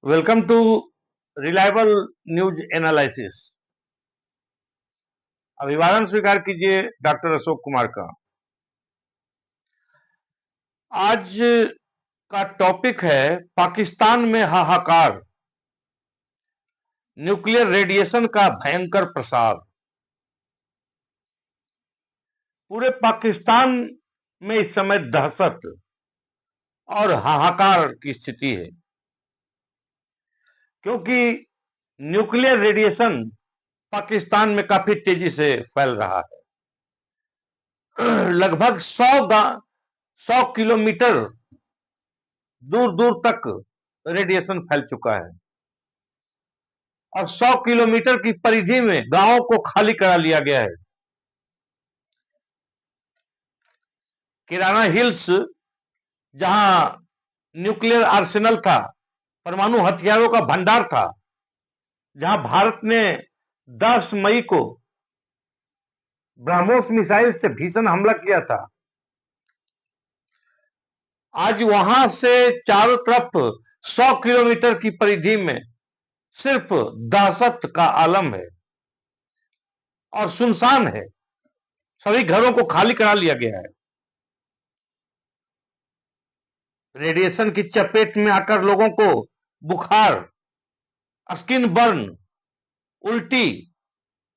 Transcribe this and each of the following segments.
Welcome to reliable news analysis. अभिवादन स्वीकार कीजिए डॉक्टर अशोक कुमार का। आज का टॉपिक है पाकिस्तान में हाहाकार, न्यूक्लियर रेडिएशन का भयंकर प्रसार। पूरे पाकिस्तान में इस समय दहशत और हाहाकार की स्थिति है, क्योंकि न्यूक्लियर रेडिएशन पाकिस्तान में काफी तेजी से फैल रहा है। लगभग 100 किलोमीटर दूर दूर तक रेडिएशन फैल चुका है और 100 किलोमीटर की परिधि में गांवों को खाली करा लिया गया है। किराना हिल्स, जहां न्यूक्लियर आर्सेनल था, परमाणु हथियारों का भंडार था, जहां भारत ने 10 मई को ब्रह्मोस मिसाइल से भीषण हमला किया था, आज वहां से चारों तरफ 100 किलोमीटर की परिधि में सिर्फ दहशत का आलम है और सुनसान है। सभी घरों को खाली करा लिया गया है। रेडिएशन की चपेट में आकर लोगों को बुखार, स्किन बर्न, उल्टी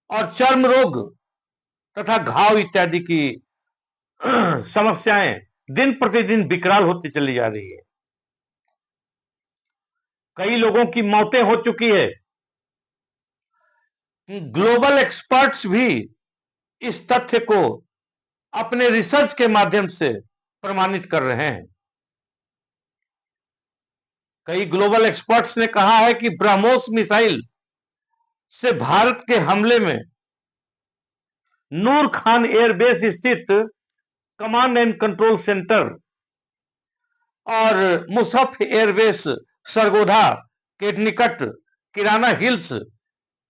और चर्म रोग तथा घाव इत्यादि की समस्याएं दिन प्रतिदिन विकराल होती चली जा रही है। कई लोगों की मौतें हो चुकी है। ग्लोबल एक्सपर्ट्स भी इस तथ्य को अपने रिसर्च के माध्यम से प्रमाणित कर रहे हैं। कई ग्लोबल एक्सपर्ट्स ने कहा है कि ब्रह्मोस मिसाइल से भारत के हमले में नूर खान एयरबेस स्थित कमांड एंड कंट्रोल सेंटर और मुसफ एयरबेस सरगोधा के निकट किराना हिल्स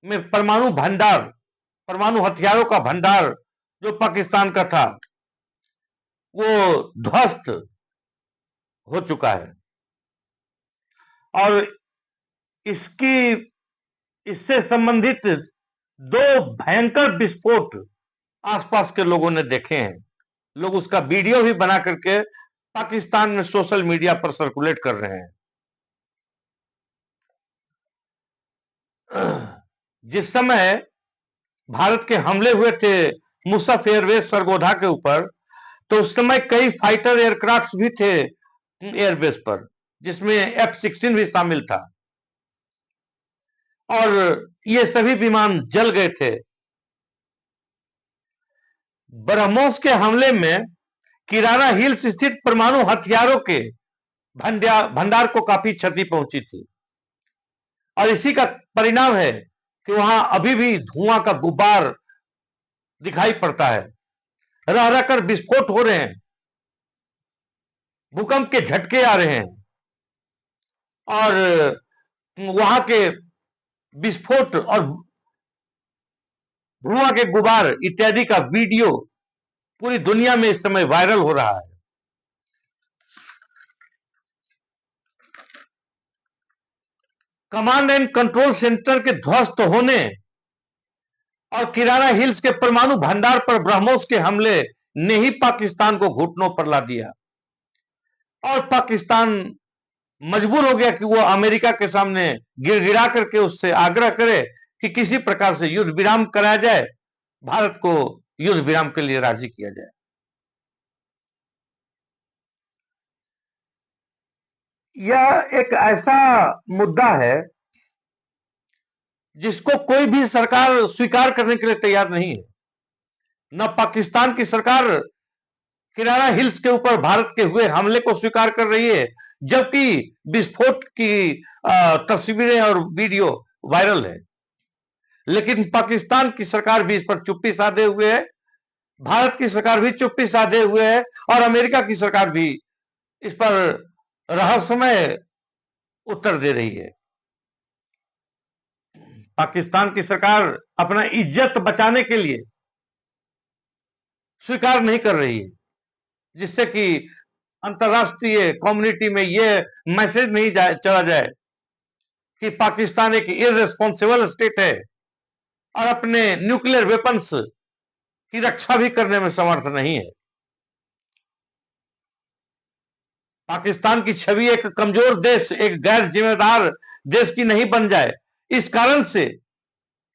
में परमाणु भंडार, परमाणु हथियारों का भंडार जो पाकिस्तान का था, वो ध्वस्त हो चुका है और इससे संबंधित दो भयंकर विस्फोट आसपास के लोगों ने देखे हैं। लोग उसका वीडियो भी बना करके पाकिस्तान में सोशल मीडिया पर सर्कुलेट कर रहे हैं। जिस समय भारत के हमले हुए थे मुसफ एयरबेस सरगोधा के ऊपर, तो उस समय कई फाइटर एयरक्राफ्ट भी थे एयरबेस पर, जिसमें F-16 भी शामिल था और ये सभी विमान जल गए थे। ब्रह्मोस के हमले में किराना हिल्स स्थित परमाणु हथियारों के भंडार को काफी क्षति पहुंची थी और इसी का परिणाम है कि वहां अभी भी धुआं का गुब्बार दिखाई पड़ता है। रह रहकर विस्फोट हो रहे हैं, भूकंप के झटके आ रहे हैं और वहां के विस्फोट और धुआं के गुब्बार इत्यादि का वीडियो पूरी दुनिया में इस समय वायरल हो रहा है। कमांड एंड कंट्रोल सेंटर के ध्वस्त होने और किराना हिल्स के परमाणु भंडार पर ब्रह्मोस के हमले ने ही पाकिस्तान को घुटनों पर ला दिया और पाकिस्तान मजबूर हो गया कि वो अमेरिका के सामने गिड़गिड़ा करके उससे आग्रह करे कि किसी प्रकार से युद्ध विराम कराया जाए, भारत को युद्ध विराम के लिए राजी किया जाए। यह एक ऐसा मुद्दा है जिसको कोई भी सरकार स्वीकार करने के लिए तैयार नहीं है। न पाकिस्तान की सरकार किराना हिल्स के ऊपर भारत के हुए हमले को स्वीकार कर रही है, जबकि विस्फोट की तस्वीरें और वीडियो वायरल है। लेकिन पाकिस्तान की सरकार भी इस पर चुप्पी साधे हुए है, भारत की सरकार भी चुप्पी साधे हुए है और अमेरिका की सरकार भी इस पर रहस्यमय उत्तर दे रही है। पाकिस्तान की सरकार अपना इज्जत बचाने के लिए स्वीकार नहीं कर रही है, जिससे कि अंतरराष्ट्रीय कम्युनिटी में यह मैसेज नहीं चला जाए कि पाकिस्तान एक इररिस्पॉन्सिबल स्टेट है और अपने न्यूक्लियर वेपन्स की रक्षा भी करने में समर्थ नहीं है। पाकिस्तान की छवि एक कमजोर देश, एक गैर जिम्मेदार देश की नहीं बन जाए, इस कारण से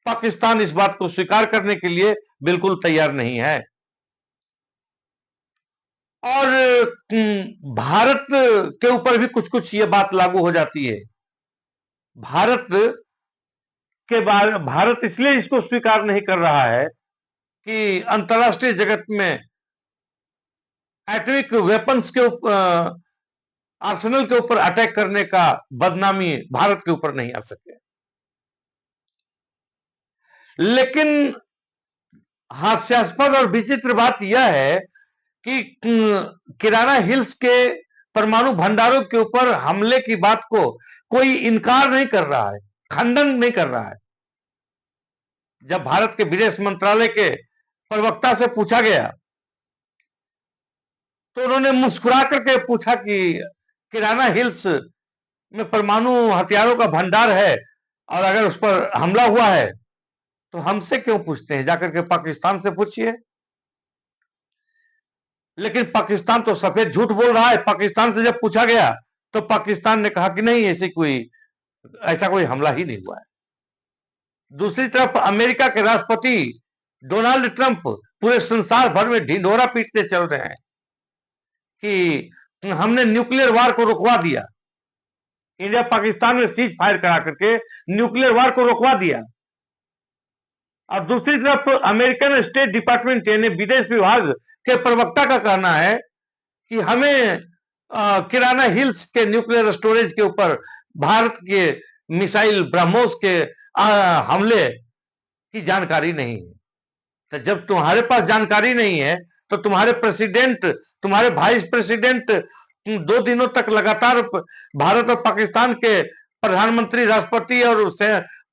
पाकिस्तान इस बात को स्वीकार करने के लिए बिल्कुल तैयार नहीं है। और भारत के ऊपर भी कुछ कुछ ये बात लागू हो जाती है। भारत के बारे भारत इसलिए इसको स्वीकार नहीं कर रहा है कि अंतर्राष्ट्रीय जगत में एटॉमिक वेपन्स के आर्सेनल के ऊपर अटैक करने का बदनामी भारत के ऊपर नहीं आ सके। लेकिन हास्यास्पद और विचित्र बात यह है कि किराना हिल्स के परमाणु भंडारों के ऊपर हमले की बात को कोई इनकार नहीं कर रहा है, खंडन नहीं कर रहा है। जब भारत के विदेश मंत्रालय के प्रवक्ता से पूछा गया तो उन्होंने मुस्कुरा करके पूछा कि किराना हिल्स में परमाणु हथियारों का भंडार है और अगर उस पर हमला हुआ है तो हमसे क्यों पूछते हैं, जाकर के पाकिस्तान से पूछिए। लेकिन पाकिस्तान तो सफेद झूठ बोल रहा है। पाकिस्तान से जब पूछा गया तो पाकिस्तान ने कहा कि नहीं, ऐसा कोई हमला ही नहीं हुआ है। दूसरी तरफ अमेरिका के राष्ट्रपति डोनाल्ड ट्रंप पूरे संसार भर में ढिंढोरा पीटते चल रहे हैं कि हमने न्यूक्लियर वार को रुकवा दिया। इंडिया पाकिस्तान में सीज फायर करा करके न्यूक्लियर वार को रुकवा दिया। और दूसरी तरफ अमेरिकन स्टेट डिपार्टमेंट यानी विदेश विभाग के प्रवक्ता का कहना है कि हमें किराना हिल्स के न्यूक्लियर स्टोरेज के ऊपर भारत के मिसाइल ब्रह्मोस के हमले की जानकारी नहीं है। तो जब तुम्हारे पास जानकारी नहीं है तो तुम्हारे प्रेसिडेंट, तुम्हारे वाइस प्रेसिडेंट 2 दिनों तक लगातार भारत और पाकिस्तान के प्रधानमंत्री, राष्ट्रपति और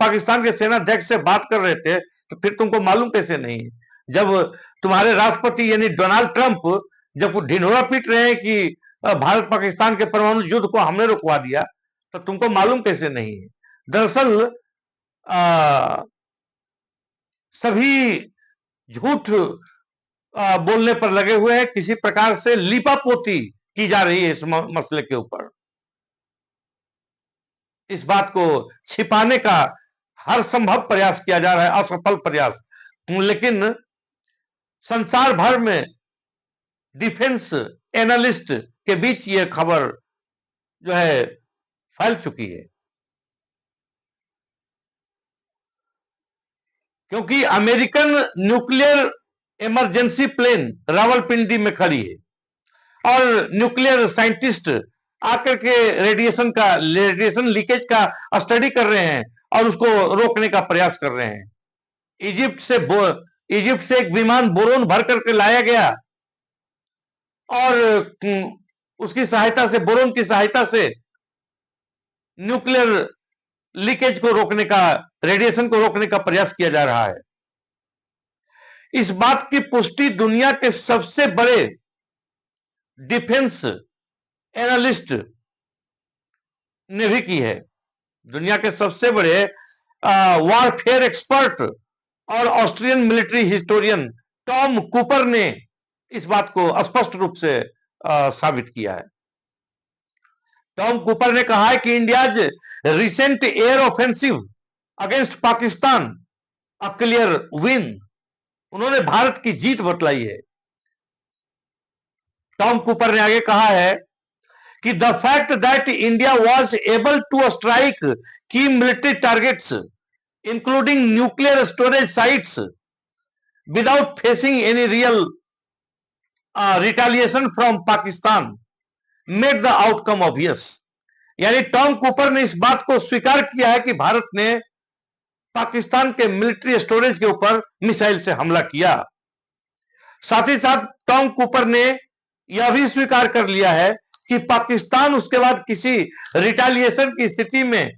पाकिस्तान के सेनाध्यक्ष से बात कर रहे थे, तो फिर तुमको मालूम कैसे नहीं? जब तुम्हारे राष्ट्रपति यानी डोनाल्ड ट्रंप जब ढिंढोरा पीट रहे हैं कि भारत पाकिस्तान के परमाणु युद्ध को हमने रुकवा दिया, तो तुमको मालूम कैसे नहीं है? दरअसल सभी झूठ बोलने पर लगे हुए हैं। किसी प्रकार से लीपापोती की जा रही है इस मसले के ऊपर। इस बात को छिपाने का हर संभव प्रयास किया जा रहा है, असफल प्रयास। लेकिन संसार भर में डिफेंस एनालिस्ट के बीच ये खबर जो है फैल चुकी है, क्योंकि American nuclear emergency plane Rawalpindi में खड़ी है और न्यूक्लियर साइंटिस्ट आकर के रेडिएशन लीकेज का स्टडी कर रहे हैं और उसको रोकने का प्रयास कर रहे हैं। इजिप्ट से एक विमान बोरोन भर करके लाया गया और उसकी सहायता से, बोरोन की सहायता से न्यूक्लियर लीकेज को रोकने का, रेडिएशन को रोकने का प्रयास किया जा रहा है। इस बात की पुष्टि दुनिया के सबसे बड़े डिफेंस एनालिस्ट ने भी की है। दुनिया के सबसे बड़े वॉरफेयर एक्सपर्ट और Austrian military historian Tom Cooper ने इस बात को स्पष्ट रूप से साबित किया है। टॉम कूपर ने कहा है कि India's recent air offensive against Pakistan a clear win. उन्होंने भारत की जीत बतलाई है। टॉम कूपर ने आगे कहा है कि the fact that India was able to strike key military targets including nuclear storage sites without facing any real retaliation from Pakistan made the outcome obvious. यानी टॉम कूपर ने इस बात को स्वीकार किया है कि भारत ने पाकिस्तान के मिलिट्री स्टोरेज के ऊपर मिसाइल से हमला किया। साथ ही साथ टॉम कूपर ने यह भी स्वीकार कर लिया है कि पाकिस्तान उसके बाद किसी रिटेलिएशन की स्थिति में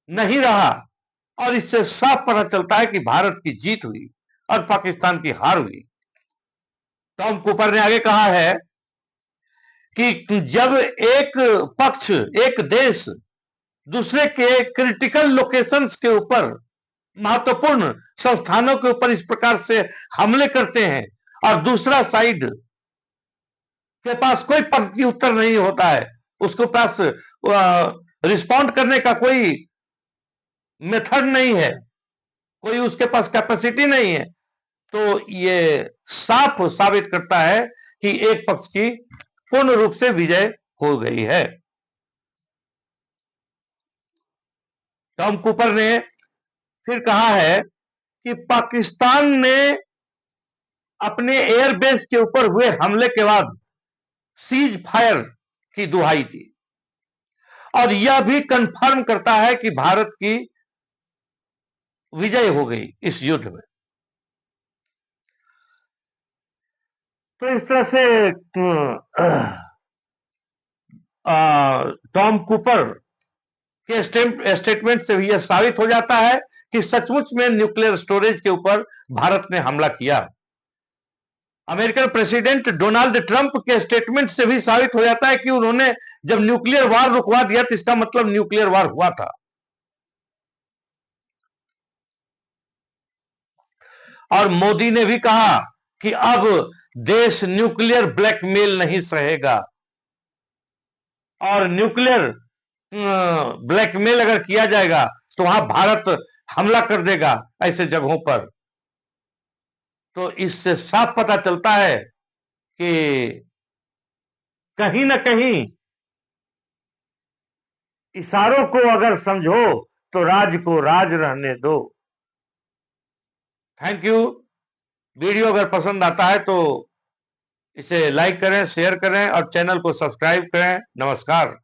नहीं रहा और इससे साफ पता चलता है कि भारत की जीत हुई और पाकिस्तान की हार हुई। टॉम कूपर ने आगे कहा है कि जब एक पक्ष, एक देश दूसरे के क्रिटिकल लोकेशंस के ऊपर, महत्वपूर्ण संस्थानों के ऊपर इस प्रकार से हमले करते हैं और दूसरा साइड के पास कोई पक्की उत्तर नहीं होता है, उसके पास रिस्पॉन्ड करने का कोई मेथड नहीं है, कोई उसके पास कैपेसिटी नहीं है, तो ये साफ साबित करता है कि एक पक्ष की पूर्ण रूप से विजय हो गई है। टॉम कूपर ने फिर कहा है कि पाकिस्तान ने अपने एयरबेस के ऊपर हुए हमले के बाद सीज फायर की दुहाई दी और यह भी कंफर्म करता है कि भारत की विजय हो गई इस युद्ध में। तो इस तरह से टॉम कूपर के स्टेटमेंट से यह साबित हो जाता है कि सचमुच में न्यूक्लियर स्टोरेज के ऊपर भारत ने हमला किया। अमेरिकन प्रेसिडेंट डोनाल्ड ट्रंप के स्टेटमेंट से भी साबित हो जाता है कि उन्होंने जब न्यूक्लियर वार रुकवा दिया तो इसका मतलब न्यूक्लियर वार हुआ था। और मोदी ने भी कहा कि अब देश न्यूक्लियर ब्लैकमेल नहीं सहेगा और न्यूक्लियर ब्लैकमेल अगर किया जाएगा तो वहां भारत हमला कर देगा ऐसे जगहों पर। तो इससे साफ पता चलता है कि कहीं ना कहीं इशारों को अगर समझो तो राज को राज रहने दो। Thank you. वीडियो अगर पसंद आता है तो इसे लाइक करें, शेयर करें और चैनल को सब्सक्राइब करें। नमस्कार।